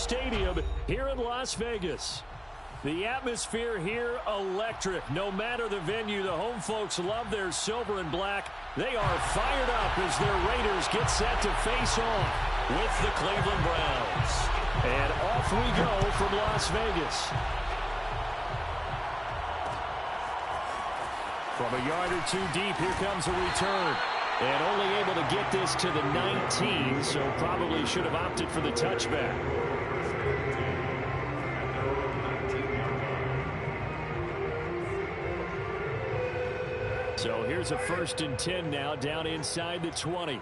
Stadium here in Las Vegas. The atmosphere here, electric. No matter the venue, the home folks love their silver and black. They are fired up as their Raiders get set to face off with the Cleveland Browns. And off we go from Las Vegas. From a yard or two deep, here comes a return. And only able to get this to the 19, so probably should have opted for the touchback. So here's a 1st and 10 now, down inside the 20.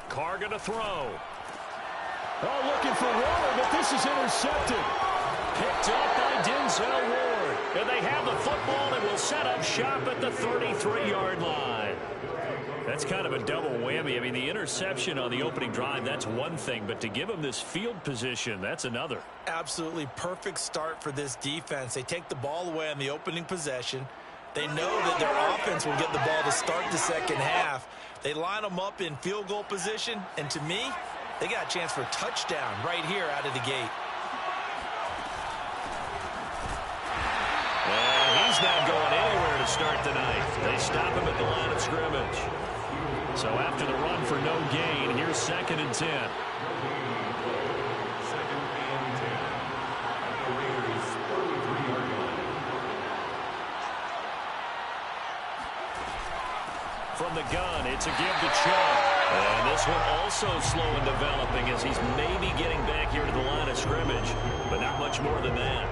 Carr gonna throw. Oh, looking for Ward, but this is intercepted. Picked up by Denzel Ward. And they have the football and will set up shop at the 33-yard line. That's kind of a double whammy. I mean, the interception on the opening drive, that's one thing. But to give them this field position, that's another. Absolutely perfect start for this defense. They take the ball away on the opening possession. They know that their offense will get the ball to start the second half. They line them up in field goal position. And to me, they got a chance for a touchdown right here out of the gate. And he's not going anywhere to start the night. They stop him at the line of scrimmage. So after the run for no gain, here's 2nd and 10. From the gun, it's a give to Chubb. And this one also slow in developing as he's maybe getting back here to the line of scrimmage, but not much more than that.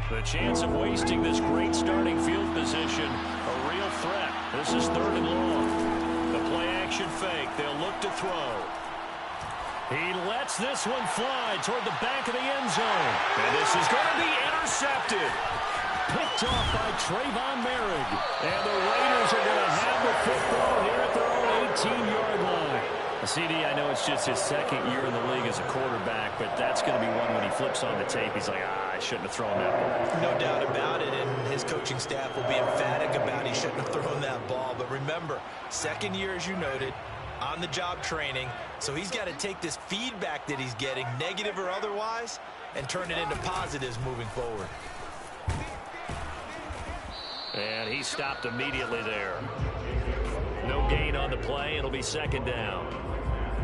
The chance of wasting this great starting field position, a real threat. This is 3rd and long. The play action fake. They'll look to throw. He lets this one fly toward the back of the end zone. And this is going to be intercepted. Picked off by Trayvon Merrick. And the Raiders are going to have the football here at their own 18-yard line. CD, I know it's just his 2nd year in the league as a quarterback, but that's going to be one when he flips on the tape. He's like, I shouldn't have thrown that ball. No doubt about it, and his coaching staff will be emphatic about he shouldn't have thrown that ball. But remember, 2nd year, as you noted, on-the-job training, so he's got to take this feedback that he's getting, negative or otherwise, and turn it into positives moving forward. And he stopped immediately there. No gain on the play. It'll be 2nd down.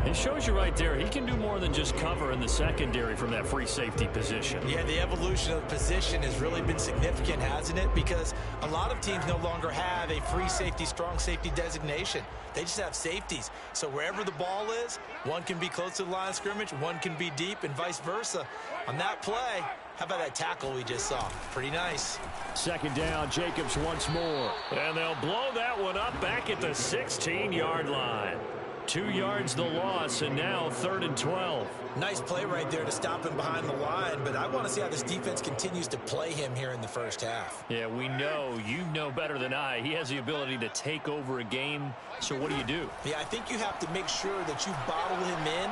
It shows you right there, he can do more than just cover in the secondary from that free safety position. Yeah, the evolution of the position has really been significant, hasn't it? Because a lot of teams no longer have a free safety, strong safety designation. They just have safeties. So wherever the ball is, one can be close to the line of scrimmage, one can be deep, and vice versa. On that play, how about that tackle we just saw? Pretty nice. 2nd down, Jacobs once more. And they'll blow that one up back at the 16-yard line. 2 yards the loss, and now 3rd and 12. Nice play right there to stop him behind the line, but I want to see how this defense continues to play him here in the first half. Yeah, we know, you know better than I, he has the ability to take over a game, so what do? Yeah, I think you have to make sure that you bottle him in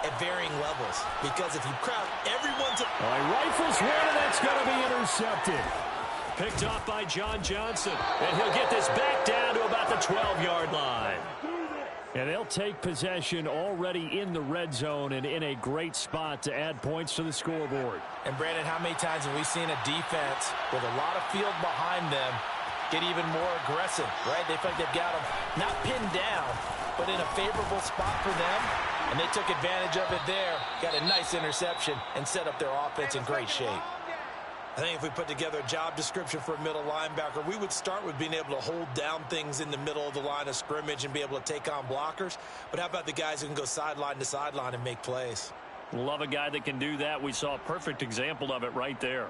at varying levels, because if you crowd everyone's... All right, rifles one, and that's going to be intercepted. Picked off by John Johnson, and he'll get this back down to about the 12-yard line. And they'll take possession already in the red zone and in a great spot to add points to the scoreboard. And, Brandon, how many times have we seen a defense with a lot of field behind them get even more aggressive, right? They feel like they've got them not pinned down, but in a favorable spot for them, and they took advantage of it there, got a nice interception, and set up their offense in great shape. I think if we put together a job description for a middle linebacker, we would start with being able to hold down things in the middle of the line of scrimmage and be able to take on blockers. But how about the guys who can go sideline to sideline and make plays? Love a guy that can do that. We saw a perfect example of it right there.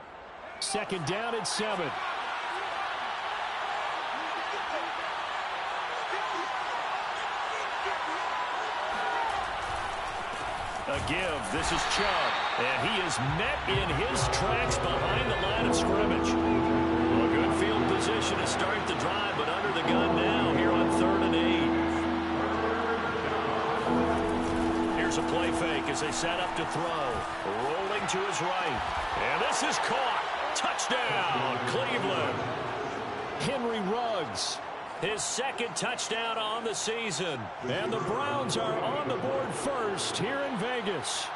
2nd down and 7. A give. This is Chubb. And he is met in his tracks behind the line of scrimmage. Well, a good field position to start the drive, but under the gun now here on 3rd and 8. a play fake as they set up to throw. Rolling to his right. And this is caught. Touchdown, Cleveland. Henry Ruggs, his second touchdown on the season. And the Browns are on the board first here in Vegas.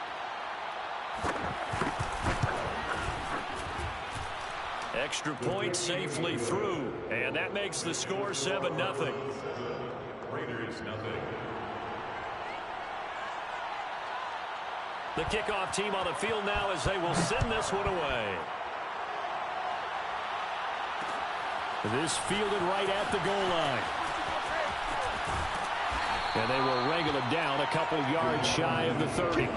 Extra point safely through. And that makes the score 7-0. Raiders nothing. The kickoff team on the field now as they will send this one away. This fielded right at the goal line. And they will wrangle him down a couple yards shy of the 30.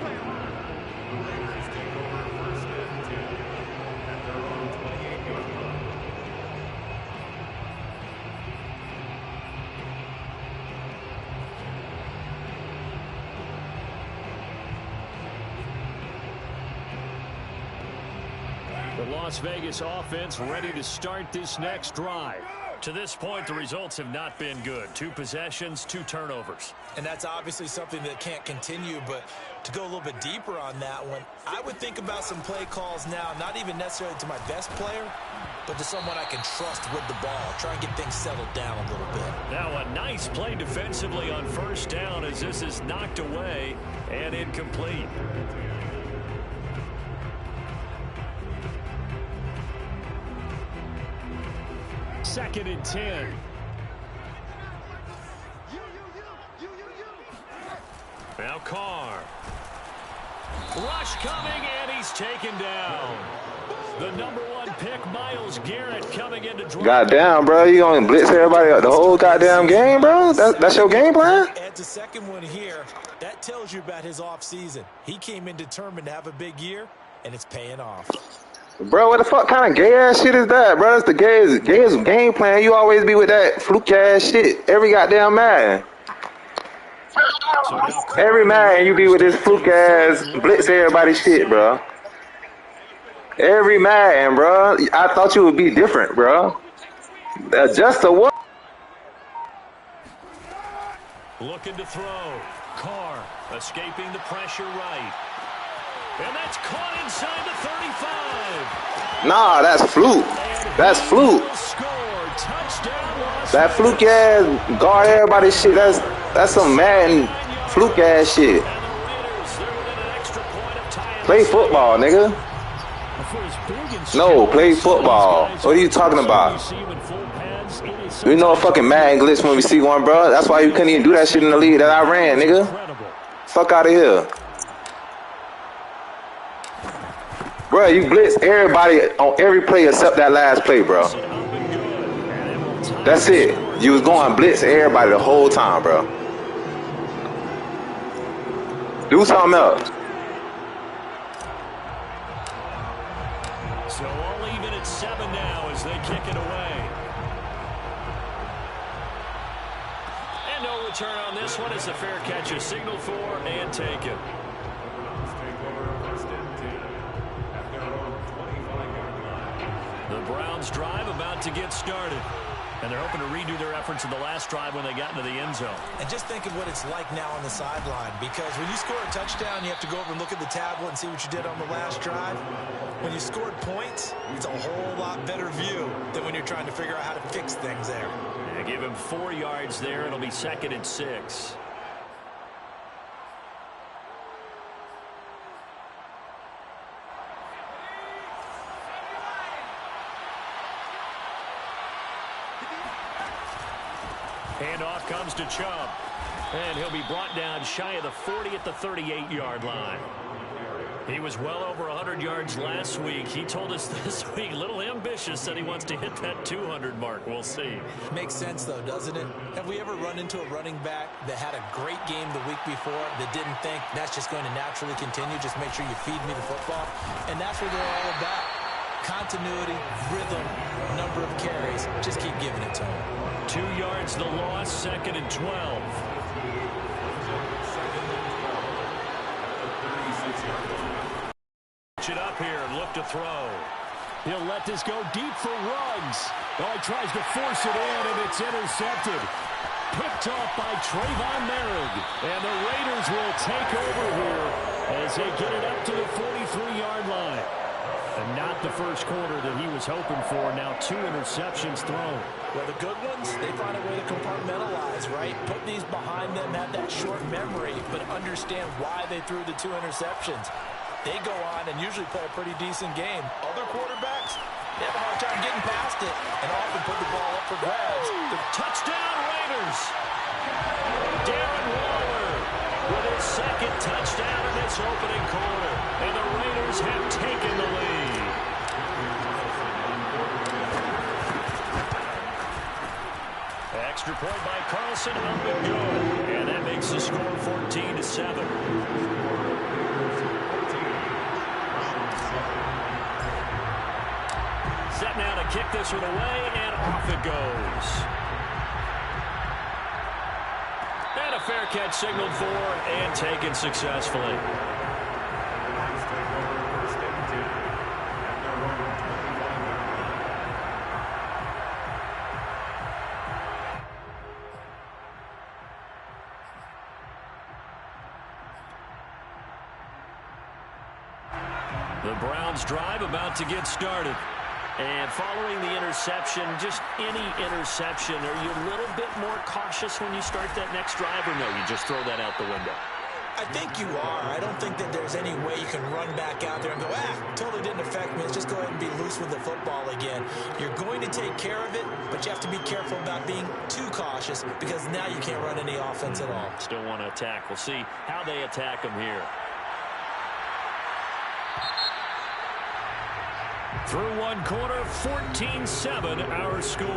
The Las Vegas offense ready to start this next drive. To this point, the results have not been good. 2 possessions, 2 turnovers. And that's obviously something that can't continue, but to go a little bit deeper on that one, I would think about some play calls now, not even necessarily to my best player, but to someone I can trust with the ball. Try and get things settled down a little bit. Now a nice play defensively on first down as this is knocked away and incomplete. Second and 10. Now Carr. Rush coming, and he's taken down. The #1 pick, Myles Garrett, coming into drive. Goddamn, bro. You gonna blitz everybody the whole goddamn game, bro? That's your game plan? Adds a second one here. That tells you about his offseason. He came in determined to have a big year, and it's paying off. Bro, what the fuck kind of gay ass shit is that, bro? That's the gayest game plan. You always be with that fluke ass shit. Every goddamn Madden. Every Madden you be with this fluke ass blitz everybody shit, bro. Every Madden, bro. I thought you would be different, bro. Just a what? Looking to throw. Carr escaping the pressure right. And that's caught inside the 35. Nah, that's fluke. That's fluke. That fluke ass guard everybody shit. That's some Madden fluke ass shit. Play football, nigga. No, play football. What are you talking about? We know a fucking Madden glitch when we see one, bro. That's why you couldn't even do that shit in the league that I ran, nigga. Fuck out of here. Bro, you blitz everybody on every play except that last play, bro. That's it. You was going blitz everybody the whole time, bro. Do something else. So all even at 7 now as they kick it away. And no return on this one as a fair catch is signaled for and taken. The Browns drive about to get started. And they're hoping to redo their efforts in the last drive when they got into the end zone. And just think of what it's like now on the sideline, because when you score a touchdown, you have to go over and look at the tablet and see what you did on the last drive. When you scored points, it's a whole lot better view than when you're trying to figure out how to fix things there. Yeah, give him 4 yards there. It'll be 2nd and 6. Handoff comes to Chubb. And he'll be brought down shy of the 40 at the 38-yard line. He was well over 100 yards last week. He told us this week, a little ambitious, that he wants to hit that 200 mark. We'll see. Makes sense, though, doesn't it? Have we ever run into a running back that had a great game the week before that didn't think that's just going to naturally continue? Just make sure you feed me the football. And that's what they're all about. Continuity, rhythm, number of carries. Just keep giving it to him. 2 yards the loss, 2nd and 12. It up here and look to throw. He'll let this go deep for Ruggs. Oh, he tries to force it in, and it's intercepted. Picked off by Trayvon Merrick. And the Raiders will take over here as they get it up to the 43-yard line. And not the first quarter that he was hoping for. Now 2 interceptions thrown. Well, the good ones, they find a way to compartmentalize, right? Put these behind them, have that short memory, but understand why they threw the 2 interceptions. They go on and usually play a pretty decent game. Other quarterbacks, they have a hard time getting past it and often put the ball up for grabs. The touchdown Raiders. Darren Waller with his second touchdown in this opening quarter. And the Raiders have taken the lead. Extra point by Carlson, up and good. And that makes the score 14-7. Set now to kick this one away, and off it goes. And a fair catch signaled for and taken successfully. The Browns drive about to get started. And following the interception, just any interception, are you a little bit more cautious when you start that next drive, or no, you just throw that out the window? I think you are. I don't think that there's any way you can run back out there and go, totally didn't affect me. Let's just go ahead and be loose with the football again. You're going to take care of it, but you have to be careful about being too cautious because now you can't run any offense at all. Still want to attack. We'll see how they attack them here. Through one quarter, 14-7 our score.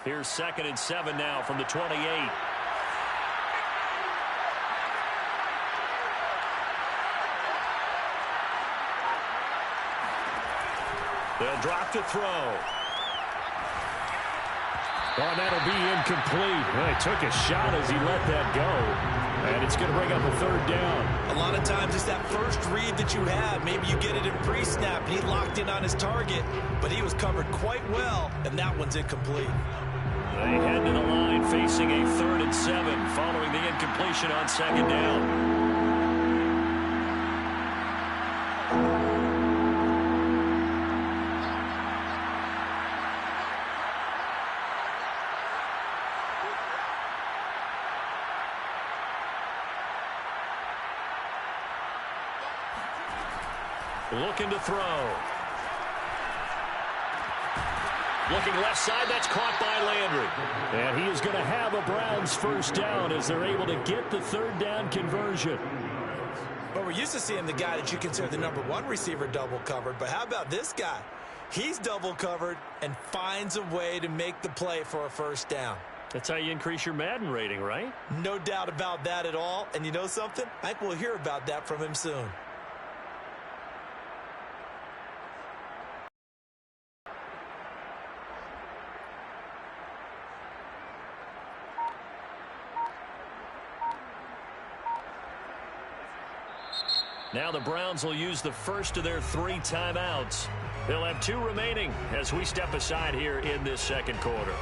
Here's 2nd and 7 now from the 28. They'll drop to throw. Oh, that'll be incomplete. Well, he took a shot as he let that go. And it's going to bring up a 3rd down. A lot of times it's that first read that you have. Maybe you get it in pre-snap, and he locked in on his target, but he was covered quite well, and that one's incomplete. They head to the line facing a 3rd and 7 following the incompletion on 2nd down. Looking to throw. Looking left side, that's caught by Landry. And he is going to have a Browns 1st down as they're able to get the 3rd down conversion. But we're used to seeing the guy that you consider the #1 receiver double covered. But how about this guy? He's double covered and finds a way to make the play for a 1st down. That's how you increase your Madden rating, right? No doubt about that at all. And you know something? I think we'll hear about that from him soon. Now the Browns will use the first of their 3 timeouts. They'll have 2 remaining as we step aside here in this 2nd quarter.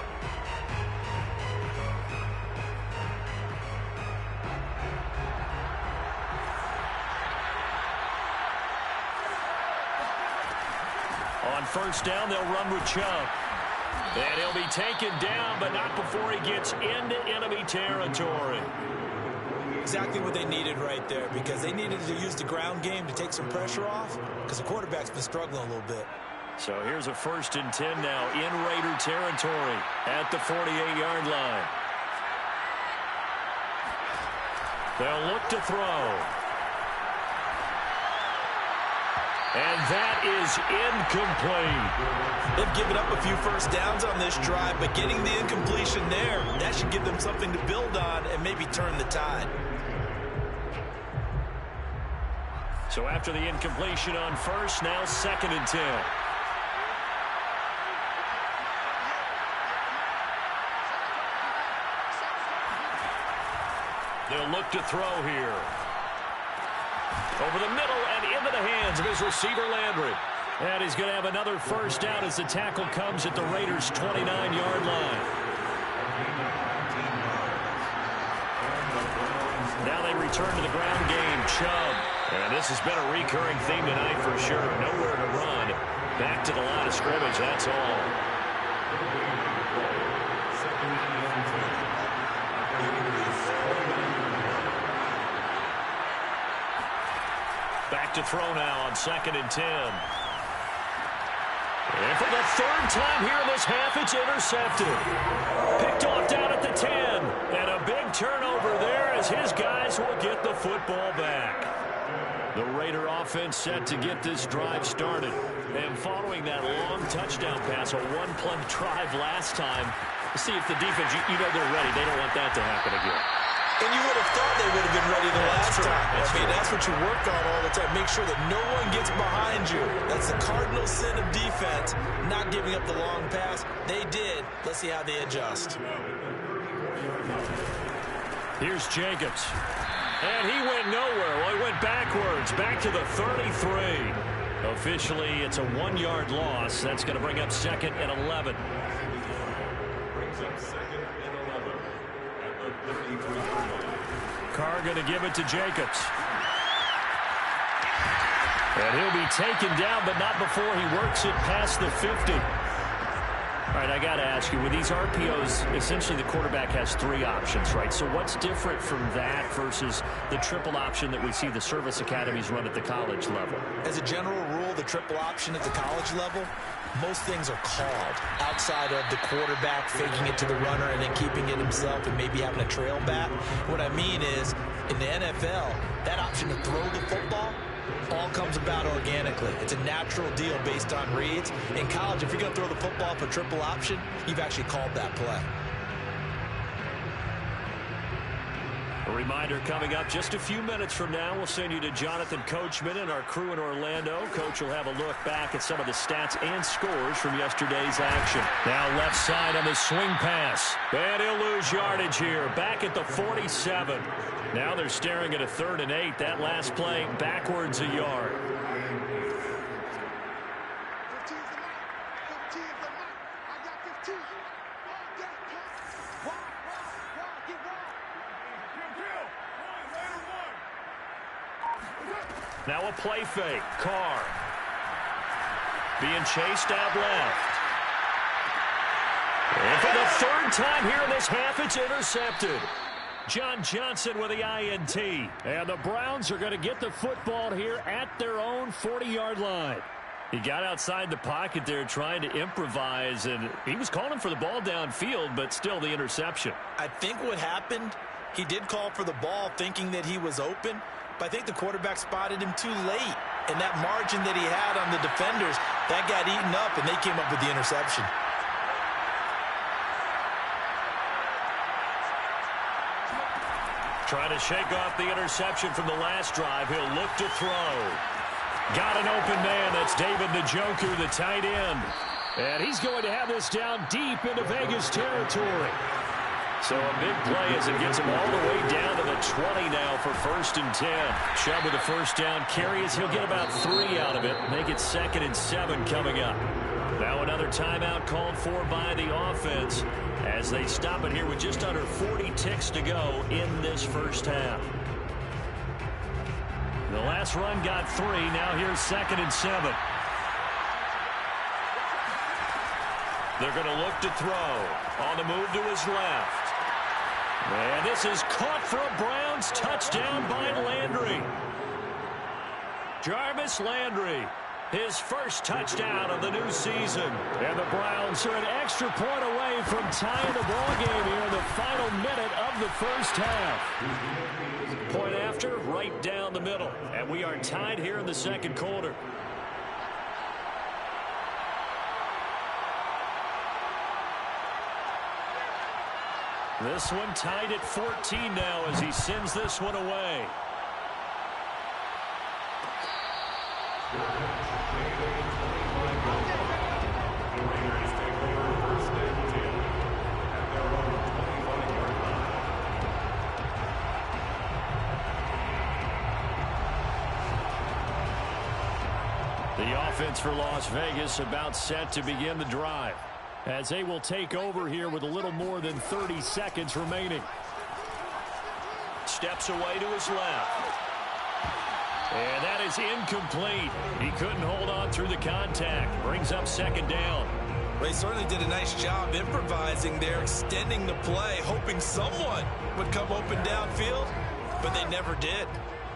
On 1st down, they'll run with Chubb. And he'll be taken down, but not before he gets into enemy territory. Exactly what they needed right there, because they needed to use the ground game to take some pressure off, because the quarterback's been struggling a little bit. So here's a 1st and 10 now in Raider territory at the 48-yard line. They'll look to throw. And that is incomplete. They've given up a few 1st downs on this drive, but getting the incompletion there, that should give them something to build on and maybe turn the tide. So after the incompletion on 1st, now 2nd and 10. They'll look to throw here. Over the middle and into the hands of his receiver, Landry. And he's going to have another first down as the tackle comes at the Raiders' 29-yard line. Now they return to the ground game. Chubb. And this has been a recurring theme tonight for sure. Nowhere to run. Back to the line of scrimmage, that's all. Back to throw now on 2nd and 10. And for the third time here in this half, it's intercepted. Picked off down at the 10. And a big turnover there as his guys will get the football back. The Raider offense set to get this drive started. And following that long touchdown pass, a one-play drive last time, see if the defense, you know they're ready. They don't want that to happen again. And you would have thought they would have been ready the last time. That's what you work on all the time. Make sure that no one gets behind you. That's the cardinal sin of defense, not giving up the long pass. They did. Let's see how they adjust. Here's Jacobs. And he went nowhere. Well, he went backwards, back to the 33. Officially, it's a 1-yard loss. That's going to bring up 2nd and 11. Carr going to give it to Jacobs. And he'll be taken down, but not before he works it past the 50. All right, I got to ask you, with these RPOs, essentially the quarterback has 3 options, right? So what's different from that versus the triple option that we see the service academies run at the college level? As a general rule, the triple option at the college level, most things are called outside of the quarterback faking it to the runner and then keeping it himself and maybe having a trail back. What I mean is, in the NFL, that option to throw the football all comes about organically. It's a natural deal based on reads. In college, if you're going to throw the football for triple option, you've actually called that play. A reminder coming up just a few minutes from now, we'll send you to Jonathan Coachman and our crew in Orlando. Coach will have a look back at some of the stats and scores from yesterday's action. Now left side on the swing pass. And he'll lose yardage here, back at the 47. Now they're staring at a 3rd and 8. That last play backwards a yard. Now a play fake. Carr being chased out left. And for the 3rd time here in this half, it's intercepted. John Johnson with the INT. And the Browns are going to get the football here at their own 40-yard line. He got outside the pocket there trying to improvise, and he was calling for the ball downfield, but still the interception. I think what happened, he did call for the ball thinking that he was open, but I think the quarterback spotted him too late. And that margin that he had on the defenders, that got eaten up, and they came up with the interception. Trying to shake off the interception from the last drive. He'll look to throw. Got an open man. That's David Njoku, the tight end. And he's going to have this down deep into Vegas territory. So a big play as it gets him all the way down to the 20 now for 1st and 10. Chubb with the first down carry as he'll get about 3 out of it. Make it 2nd and 7 coming up. Now another timeout called for by the offense as they stop it here with just under 40 ticks to go in this first half. The last run got 3. Now here's 2nd and 7. They're going to look to throw. On the move to his left. And this is caught for a Browns touchdown by Landry. Jarvis Landry, his first touchdown of the new season. And the Browns are an extra point away from tying the ball game here in the final minute of the first half. Point after, right down the middle. And we are tied here in the second quarter. This one tied at 14 now as he sends this one away. The offense for Las Vegas about set to begin the drive, as they will take over here with a little more than 30 seconds remaining. Steps away to his left. And that is incomplete. He couldn't hold on through the contact. Brings up second down. They certainly did a nice job improvising there, extending the play, hoping someone would come open downfield, but they never did.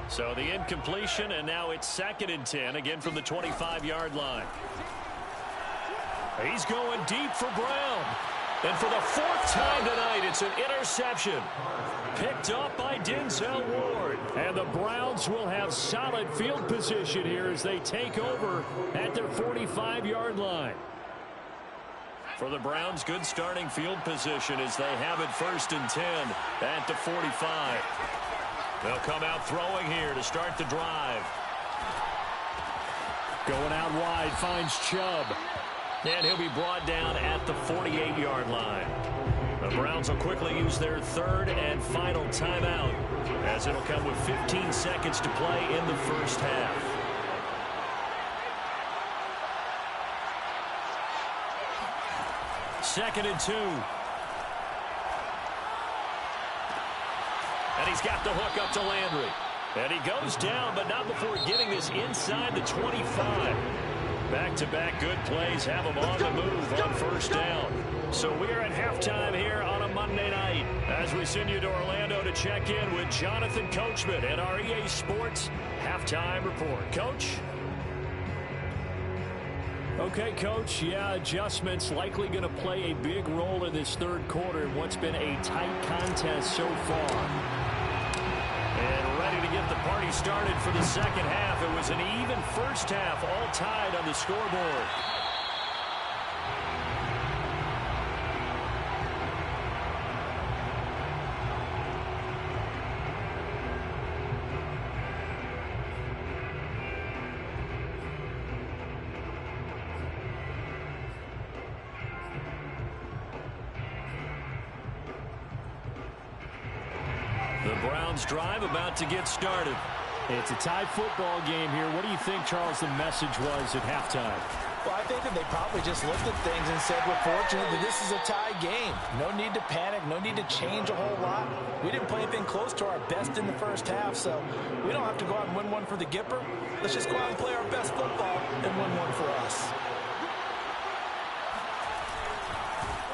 So the incompletion, and now it's 2nd and 10, again from the 25-yard line. He's going deep for Brown. And for the 4th time tonight, it's an interception. Picked up by Denzel Ward. And the Browns will have solid field position here as they take over at their 45-yard line. For the Browns, good starting field position as they have it 1st and 10 at the 45. They'll come out throwing here to start the drive. Going out wide, finds Chubb. And he'll be brought down at the 48-yard line. The Browns will quickly use their 3rd and final timeout, as it'll come with 15 seconds to play in the first half. Second and 2. And he's got the hook up to Landry. And he goes down, but not before getting this inside the 25. Back-to-back good plays have him on the move on 1st down. So we're at halftime here on a Monday night as we send you to Orlando to check in with Jonathan Coachman and our EA Sports Halftime Report. Coach? Okay, Coach. Yeah, adjustments likely going to play a big role in this 3rd quarter in what's been a tight contest so far. And ready to get the party started for the 2nd half. It was an even first half, all tied on the scoreboard. The Browns drive about to get started. It's a tie football game here. What do you think, Charles, the message was at halftime? Well, I think that they probably just looked at things and said, we're fortunate that this is a tie game. No need to panic, no need to change a whole lot. We didn't play anything close to our best in the first half, so we don't have to go out and win one for the Gipper. Let's just go out and play our best football and win one for us.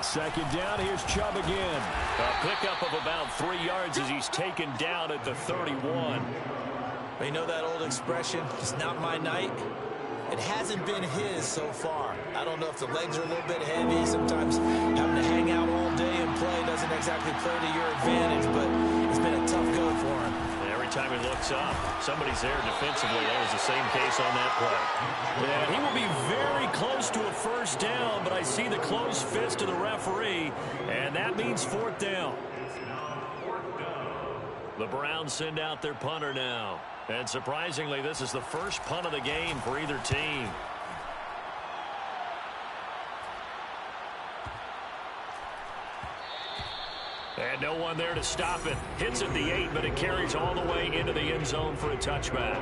Second down, here's Chubb again. A pickup of about 3 yards as he's taken down at the 31. You know that old expression, it's not my night? It hasn't been his so far. I don't know if the legs are a little bit heavy. Sometimes having to hang out all day and play doesn't exactly play to your advantage, but it's been a tough go for him. Every time he looks up, somebody's there defensively. That was the same case on that play. And he will be very close to a 1st down, but I see the closed fist of the referee, and that means 4th down. The Browns send out their punter now. And surprisingly, this is the first punt of the game for either team. And no one there to stop it. Hits at the 8, but it carries all the way into the end zone for a touchback.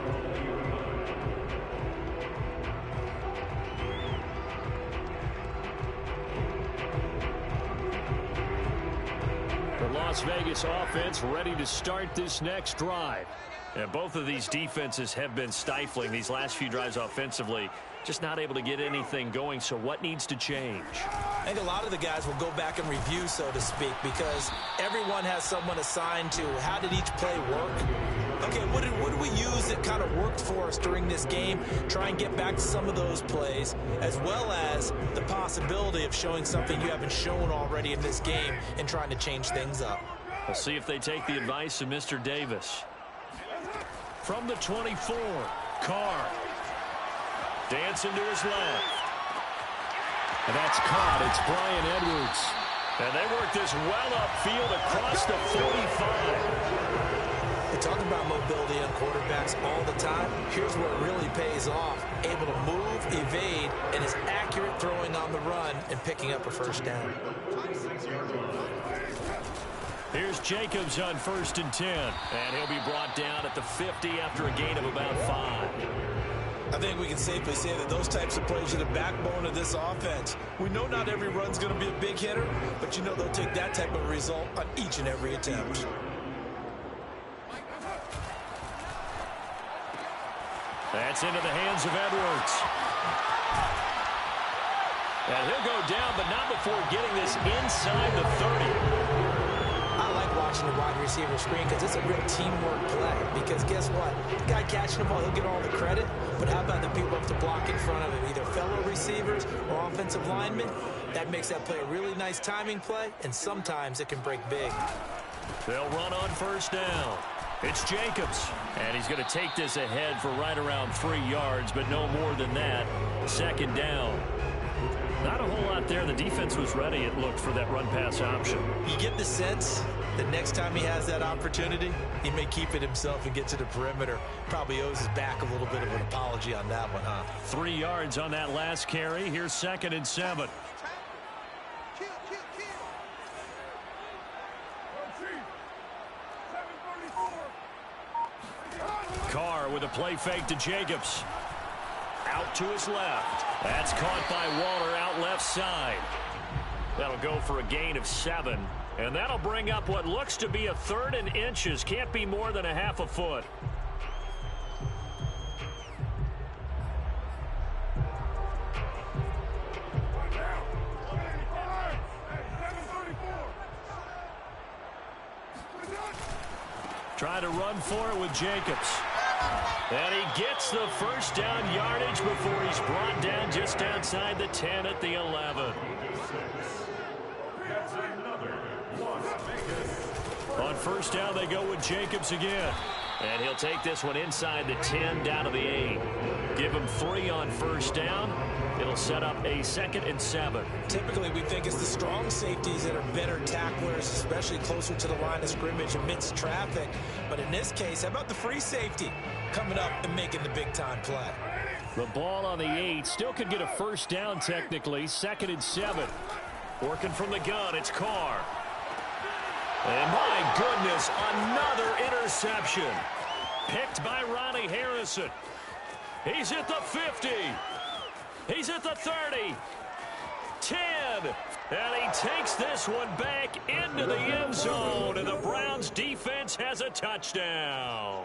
The Las Vegas offense ready to start this next drive. And both of these defenses have been stifling these last few drives offensively. Just not able to get anything going, so what needs to change? I think a lot of the guys will go back and review, so to speak, because everyone has someone assigned to how did each play work. Okay, what did we use that kind of worked for us during this game? Try and get back to some of those plays, as well as the possibility of showing something you haven't shown already in this game and trying to change things up. We'll see if they take the advice of Mr. Davis. From the 24, Carr. Dancing to his left. And that's caught. It's Bryan Edwards. And they work this well upfield across the 45. We talk about mobility on quarterbacks all the time. Here's where it really pays off. Able to move, evade, and is accurate throwing on the run and picking up a 1st down. Here's Jacobs on 1st and 10. And he'll be brought down at the 50 after a gain of about 5. I think we can safely say that those types of plays are the backbone of this offense. We know not every run's going to be a big hitter, but you know they'll take that type of result on each and every attempt. That's into the hands of Edwards. And he'll go down, but not before getting this inside the 30. I like watching the wide receiver screen because it's a real teamwork play. Because guess what? The guy catching the ball, he'll get all the credit. But how about the people up to block in front of him, either fellow receivers or offensive linemen? That makes that play a really nice timing play, and sometimes it can break big. They'll run on first down. It's Jacobs, and he's going to take this ahead for right around 3 yards, but no more than that. Second down. Not a whole lot there. The defense was ready, it looked, for that run-pass option. You get the sense that next time he has that opportunity, he may keep it himself and get to the perimeter. Probably owes his back a little bit of an apology on that one, huh? 3 yards on that last carry. Here's 2nd and 7. Carr with a play fake to Jacobs. Out to his left. That's caught by Waller out left side. That'll go for a gain of 7. And that'll bring up what looks to be a 3rd and inches. Can't be more than a half a foot. Try to run for it with Jacobs. And he gets the first down yardage before he's brought down just outside the 10 at the 11. On first down, they go with Jacobs again. And he'll take this one inside the 10 down to the 8. Give him 3 on first down. It'll set up a 2nd and 7. Typically, we think it's the strong safeties that are better tacklers, especially closer to the line of scrimmage amidst traffic. But in this case, how about the free safety coming up and making the big-time play? The ball on the 8. Still could get a first down technically. 2nd and 7. Working from the gun, it's Carr. And my goodness, another interception. Picked by Ronnie Harrison. He's at the 50. He's at the 30. 10. And he takes this one back into the end zone. And the Browns defense has a touchdown.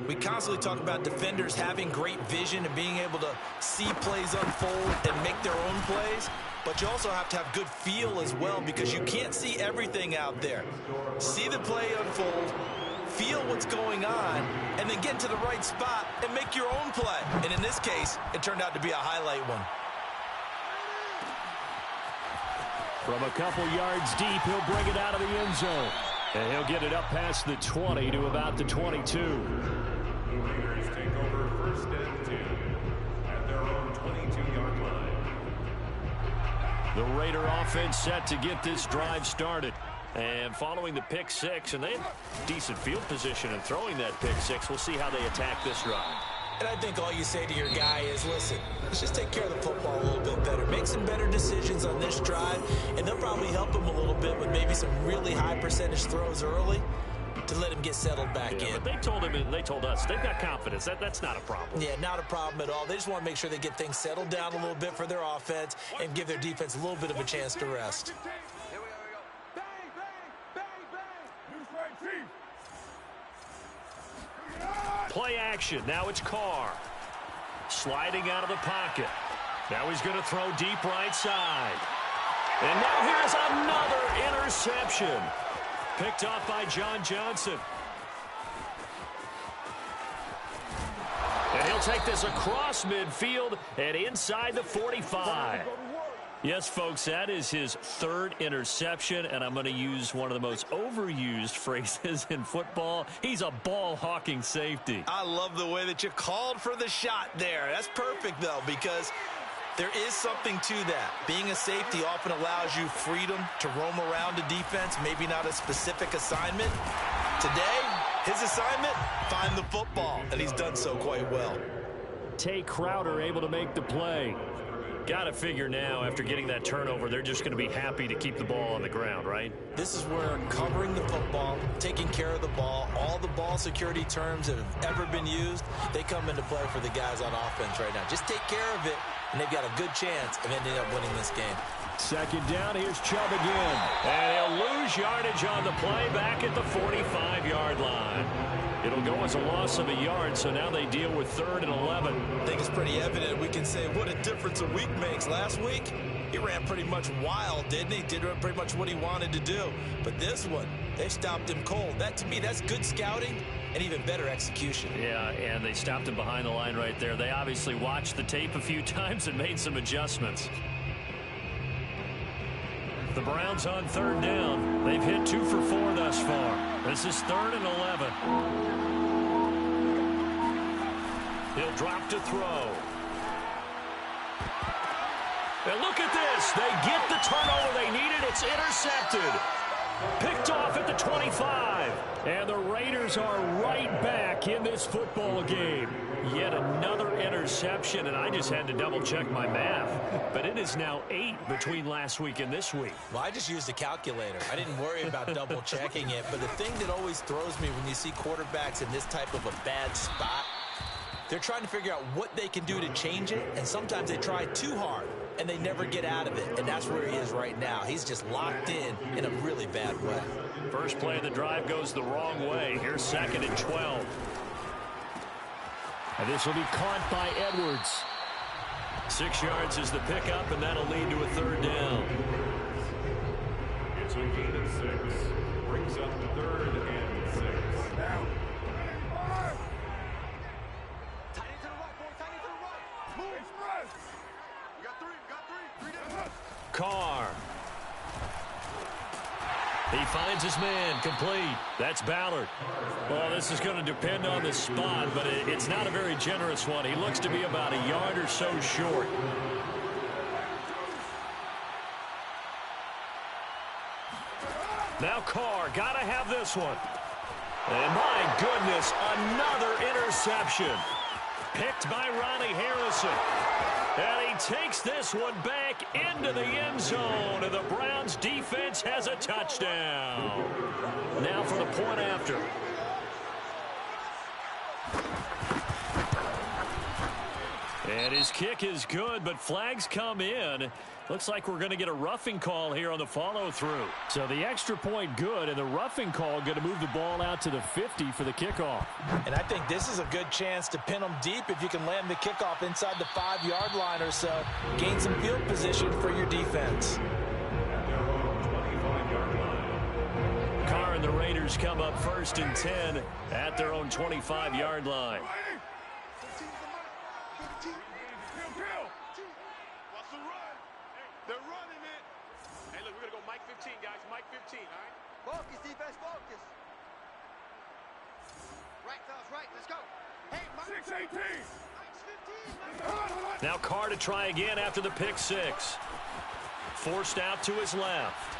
We constantly talk about defenders having great vision and being able to see plays unfold and make their own plays. But you also have to have good feel as well, because you can't see everything out there. See the play unfold, feel what's going on, and then get to the right spot and make your own play. And in this case, it turned out to be a highlight one. From a couple yards deep, he'll bring it out of the end zone. And he'll get it up past the 20 to about the 22. Raiders take over 1st and 2 at their own 22-yard line. The Raider offense set to get this drive started. And following the pick 6, and they have decent field position in throwing that pick 6. We'll see how they attack this drive. And I think all you say to your guy is, listen, let's just take care of the football a little bit better. Make some better decisions on this drive, and they'll probably help him a little bit with maybe some really high percentage throws early to let him get settled back in. But they told him, and they told us, they've got confidence. That's not a problem. Yeah, not a problem at all. They just want to make sure they get things settled down a little bit for their offense and give their defense a little bit of a chance to rest. Play action. Now it's Carr. Sliding out of the pocket. Now he's going to throw deep right side. And now here's another interception. Picked off by John Johnson. And he'll take this across midfield and inside the 45. Yes, folks, that is his 3rd interception, and I'm going to use one of the most overused phrases in football. He's a ball-hawking safety. I love the way that you called for the shot there. That's perfect, though, because there is something to that. Being a safety often allows you freedom to roam around a defense, maybe not a specific assignment. Today, his assignment, find the football, and he's done so quite well. Tay Crowder able to make the play. Got to figure now, after getting that turnover, they're just going to be happy to keep the ball on the ground, right? This is where covering the football, taking care of the ball, all the ball security terms that have ever been used, they come into play for the guys on offense right now. Just take care of it, and they've got a good chance of ending up winning this game. Second down, here's Chubb again. And he'll lose yardage on the play back at the 45-yard line. It'll go as a loss of a yard, so now they deal with 3rd and 11. I think it's pretty evident. We can say what a difference a week makes. Last week, he ran pretty much wild, didn't he? Did pretty much what he wanted to do. But this one, they stopped him cold. That, to me, that's good scouting and even better execution. Yeah, and they stopped him behind the line right there. They obviously watched the tape a few times and made some adjustments. The Browns on 3rd down. They've hit 2 for 4 thus far. This is 3rd and 11. He'll drop to throw. And look at this. They get the turnover they needed. It's intercepted. Picked off at the 25. And the Raiders are right back in this football game. Yet another interception, and I just had to double-check my math. But it is now 8 between last week and this week. Well, I just used a calculator. I didn't worry about double-checking it. But the thing that always throws me when you see quarterbacks in this type of a bad spot, they're trying to figure out what they can do to change it, and sometimes they try too hard, and they never get out of it. And that's where he is right now. He's just locked in a really bad way. First play of the drive goes the wrong way. Here's 2nd and 12. And this will be caught by Edwards. 6 yards is the pickup, and that'll lead to a 3rd down. It's a gain of 6. Brings up 3rd and 6. Carr. He finds his man, complete. That's Ballard. Well, this is going to depend on the spot, but it's not a very generous one. He looks to be about a yard or so short. Now Carr, got to have this one. And my goodness, another interception. Picked by Ronnie Harrison. And he takes this one back into the end zone, and the Browns defense has a touchdown. Now for the point after. And his kick is good, but flags come in. Looks like we're going to get a roughing call here on the follow-through. So the extra point good, and the roughing call going to move the ball out to the 50 for the kickoff. And I think this is a good chance to pin them deep if you can land the kickoff inside the 5-yard line or so. Gain some field position for your defense. Carr and the Raiders come up 1st and 10 at their own 25-yard line. They're running it. Hey, look, we're going to go Mike 15, guys. Mike 15, all right? Focus, defense, focus. Right, fellas, right. Let's go. Hey, Mike. 6-18. Mike's 15. Now Carr to try again after the pick six. Forced out to his left.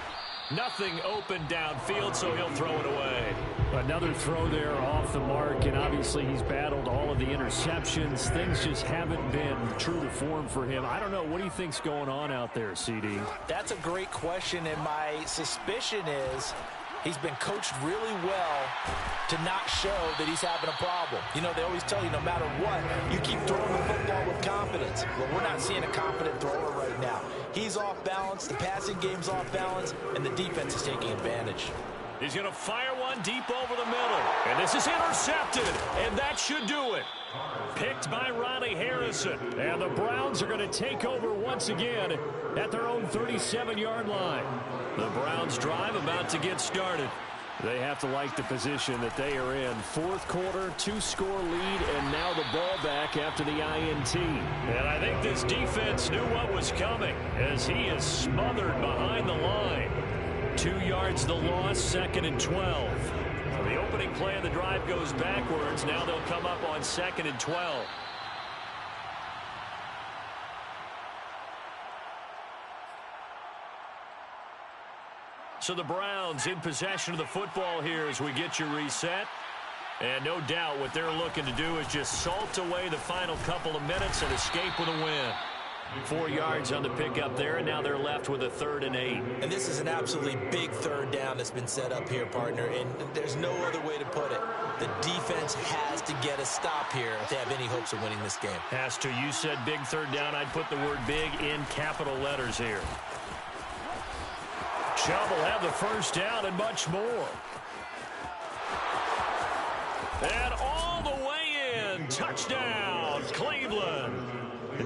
Nothing open downfield, so he'll throw it away. Another throw there off the mark, and obviously he's battled all of the interceptions. Things just haven't been true to form for him. I don't know. What do you think's going on out there, CD? That's a great question, and my suspicion is he's been coached really well to not show that he's having a problem. You know, they always tell you no matter what, you keep throwing the football with confidence. Well, we're not seeing a confident thrower right now. He's off balance, the passing game's off balance, and the defense is taking advantage. He's going to fire one deep over the middle. And this is intercepted, and that should do it. Picked by Ronnie Harrison. And the Browns are going to take over once again at their own 37-yard line. The Browns drive about to get started. They have to like the position that they are in. 4th quarter, 2-score lead, and now the ball back after the INT. And I think this defense knew what was coming as he is smothered behind the line. 2 yards the loss, 2nd and 12. So the opening play of the drive goes backwards. Now they'll come up on 2nd and 12. So the Browns in possession of the football here as we get you reset. And no doubt what they're looking to do is just salt away the final couple of minutes and escape with a win. 4 yards on the pickup there, and now they're left with a 3rd and 8. And this is an absolutely big 3rd down that's been set up here, partner, and there's no other way to put it. The defense has to get a stop here if they have any hopes of winning this game. Has to. You said big 3rd down. I'd put the word big in capital letters here. Chubb will have the 1st down and much more. And all the way in. Touchdown, Cleveland.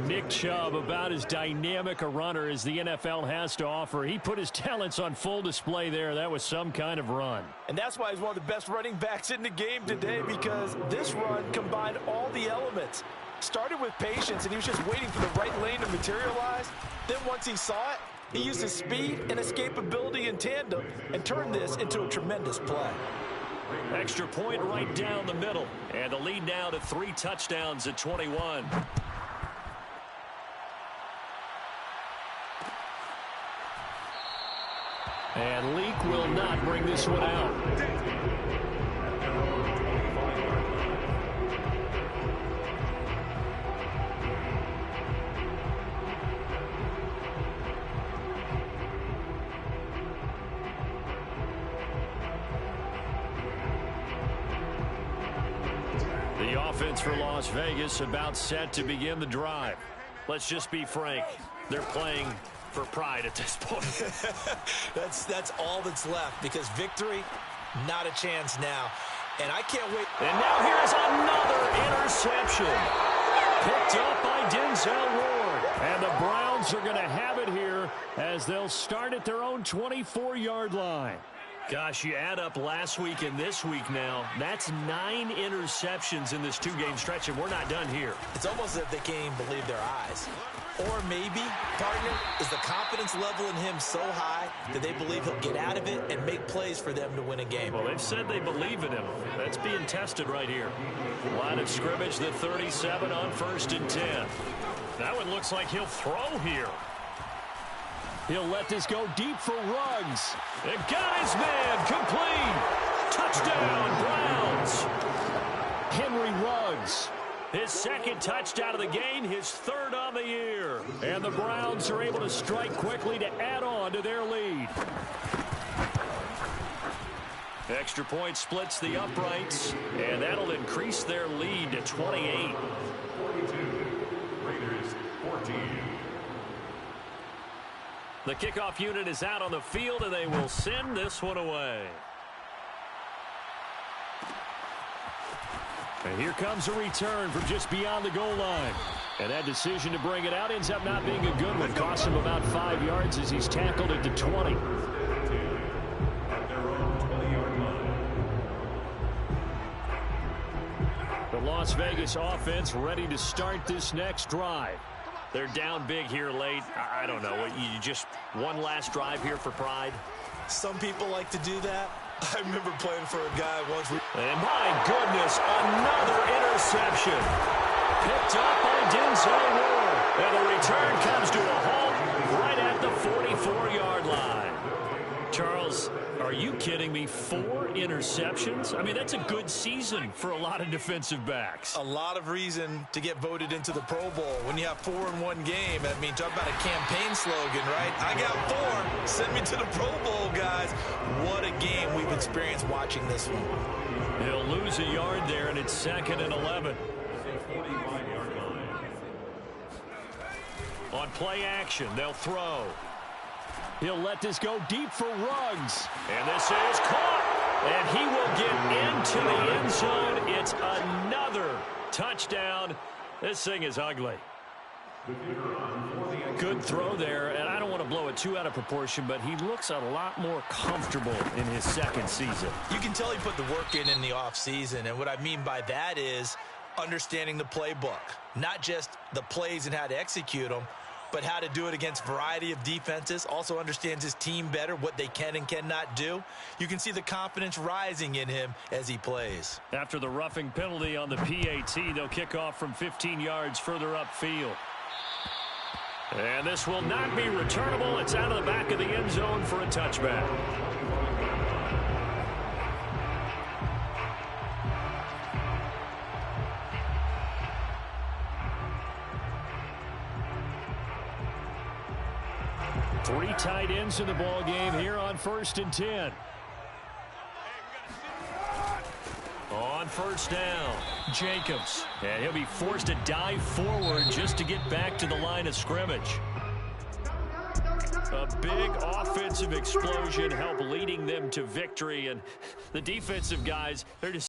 Nick Chubb, about as dynamic a runner as the NFL has to offer. He put his talents on full display there. That was some kind of run. And that's why he's one of the best running backs in the game today, because this run combined all the elements. Started with patience, and he was just waiting for the right lane to materialize. Then once he saw it, he used his speed and escapability in tandem and turned this into a tremendous play. Extra point right down the middle. And the lead now to 3 touchdowns at 21. And Leak will not bring this one out. The offense for Las Vegas about set to begin the drive. Let's just be frank. They're playing for pride at this point. That's all that's left, because victory, not a chance now. And I can't wait. And now here's another interception. Picked up by Denzel Ward. And the Browns are going to have it here as they'll start at their own 24-yard line. Gosh, you add up last week and this week now, that's 9 interceptions in this 2-game stretch, and we're not done here. It's almost as if they can't even believe their eyes. Or maybe, partner, is the confidence level in him so high that they believe he'll get out of it and make plays for them to win a game. Well, they've said they believe in him. That's being tested right here. Line of scrimmage, the 37 on 1st and 10. That one looks like he'll throw here. He'll let this go deep for Ruggs. And got his man complete. Touchdown, Browns. Henry Ruggs. His 2nd touchdown of the game, his 3rd on the year. And the Browns are able to strike quickly to add on to their lead. Extra point splits the uprights, and that'll increase their lead to 28. 42, Raiders 14. The kickoff unit is out on the field, and they will send this one away. And here comes a return from just beyond the goal line. And that decision to bring it out ends up not being a good one. Costs him about 5 yards as he's tackled at the 20. At their own 20-yard line. The Las Vegas offense ready to start this next drive. They're down big here late. I don't know. You just one last drive here for pride? Some people like to do that. I remember playing for a guy once. And my goodness, another interception. Picked up by Denzel Ward. And the return comes to a halt right at the 44-yard line. Charles, are you kidding me? 4 interceptions? I mean, that's a good season for a lot of defensive backs. A lot of reason to get voted into the Pro Bowl. When you have 4 in one game, I mean, talk about a campaign slogan, right? I got 4. Send me to the Pro Bowl, guys. What a game we've experienced watching this one. He'll lose a yard there, and it's 2nd and 11. 45-yard line. On play action, they'll throw. He'll let this go deep for Ruggs. And this is caught. And he will get into the end zone. It's another touchdown. This thing is ugly. Good throw there. And I don't want to blow it too out of proportion, but he looks a lot more comfortable in his 2nd season. You can tell he put the work in the offseason. And what I mean by that is understanding the playbook. Not just the plays and how to execute them, but how to do it against a variety of defenses. Also understands his team better, what they can and cannot do. You can see the confidence rising in him as he plays. After the roughing penalty on the PAT, they'll kick off from 15 yards further upfield. And this will not be returnable. It's out of the back of the end zone for a touchback. tight ends in the ball game here on 1st and 10. On 1st down, Jacobs. And he'll be forced to dive forward just to get back to the line of scrimmage. A big offensive explosion helped leading them to victory. And the defensive guys, they're just